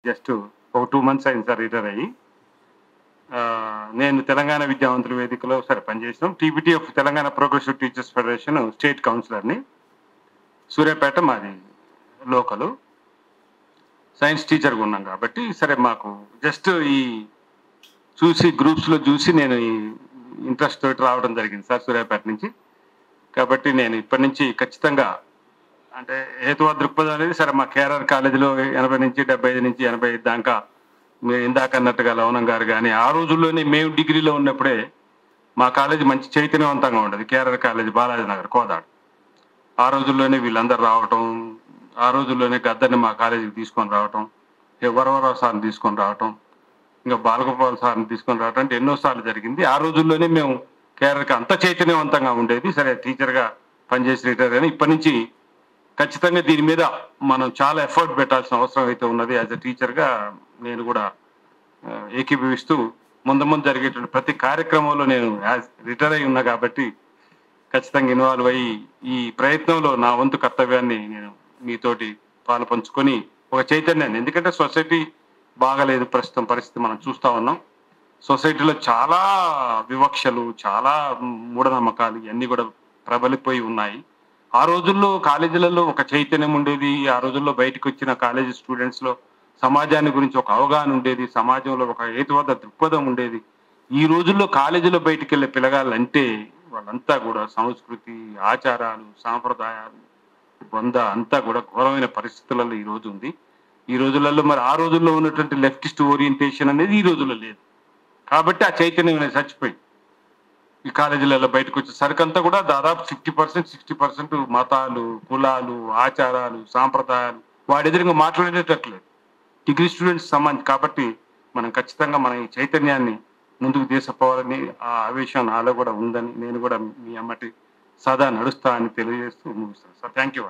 Just ఒక 2 months అయింది sir retire అయ్యి. నేను తెలంగాణ విద్యావంతుల వేదికలో సరే పనిచేసినాం. TBTF Telangana progressive teachers federation state కౌన్సిలర్‌ని. సూర్యాపేట మాది లోకలు. సైన్స్ టీచర్‌గా ఉన్నాం కాబట్టి సరే మాకు జస్ట్ ఈ చూసి గ్రూప్స్‌లో చూసి నేను ఈ ఇంట్రెస్ట్ తోటి రావడం జరిగింది సార్ సూర్యాపేట నుంచి. కాబట్టి నేను ఇప్పటి నుంచి ఖచ్చితంగా అంటే హేతువాద దృక్పథం అనేది సరే మా కేఆర్ఆర్ కాలేజీలో 80-75-85 దాకా మీరు ఇందాక అన్నట్టుగా లవణం గారు గాని, ఆ రోజుల్లోనే మేము డిగ్రీలో ఉన్నప్పుడే మా కాలేజీ మంచి చైతన్యవంతంగా ఉండేది. KRR college Balaji Nagar Kodad. ఆ రోజుల్లోనే వీళ్ళందరూ రావటం, ఆ రోజుల్లోనే గద్దర్‌ని మా కాలేజీకి తీసుకొని రావటం, వరవరరావు సార్‌ని తీసుకొని రావటం, ఇంకా బాలగోపాల్ సార్‌ని తీసుకొని రావటం అంటే ఎన్నో సార్లు జరిగింది. ఆ రోజుల్లోనే మేము కేఆర్ఆర్‌కి అంత చైతన్యవంతంగా ఉండేది. సరే టీచర్‌గా పనిచేసి రిటైర్ అయ్యాను. ఇప్పటి నుంచి ఖచ్చితంగా దీని మీద మనం చాలా ఎఫర్ట్ పెట్టాల్సిన అవసరం అయితే ఉన్నది. యాస్ ఎ టీచర్‌గా నేను కూడా ఏకీభవిస్తూ ముందు ముందు జరిగేటువంటి ప్రతి కార్యక్రమంలో నేను రిటైర్ అయి ఉన్నా కాబట్టి ఖచ్చితంగా ఇన్వాల్వ్ అయ్యి ఈ ప్రయత్నంలో నా వంతు కర్తవ్యాన్ని నేను మీతోటి పాలు పంచుకొని ఒక చైతన్యాన్ని ఎందుకంటే సొసైటీ బాగలేదు ప్రస్తుతం పరిస్థితి మనం చూస్తా ఉన్నాం. సొసైటీలో చాలా వివక్షలు, చాలా మూఢనమ్మకాలు ఇవన్నీ కూడా ప్రబలిపోయి ఉన్నాయి. ఆ రోజుల్లో కాలేజీలలో ఒక చైతన్యం ఉండేది. ఆ రోజుల్లో బయటకొచ్చిన కాలేజీ స్టూడెంట్స్‌లో సమాజాన్ని గురించి ఒక అవగాహన ఉండేది. సమాజంలో ఒక హేతువాద దృక్పథం ఉండేది. ఈ రోజుల్లో కాలేజీలో బయటికెళ్ళే పిల్లగాళ్ళంటే వాళ్ళంతా గూడా సంస్కృతి, ఆచారాలు, సాంప్రదాయాలు, అంతా గూడా ఘోరమైన పరిస్థితులలో ఈ రోజు ఉంది. ఈ రోజులలో మరి ఆ రోజుల్లో ఉన్నటువంటి లెఫ్టిస్ట్ ఓరియంటేషన్ అనేది ఈ రోజుల్లో లేదు. కాబట్టి ఆ చైతన్యం అనేది చచ్చిపోయింది. ఈ కాలేజీలలో బయటకొచ్చే సరుకంతా కూడా దాదాపు 50%, 60% మతాలు, కులాలు, ఆచారాలు, సాంప్రదాయాలు వాడెదురుంగా మాట్లాడేటట్లేదు. డిగ్రీ స్టూడెంట్స్ కాబట్టి మనం ఖచ్చితంగా మన ఈ చైతన్యాన్ని ముందుకు తీసుకుపోవాలని ఆ ఆవేశం నాలో కూడా ఉందని నేను కూడా మీ ఎమ్మటి సదా నడుస్తా అని తెలియజేస్తూ ముగిస్తాను సార్. Thank you.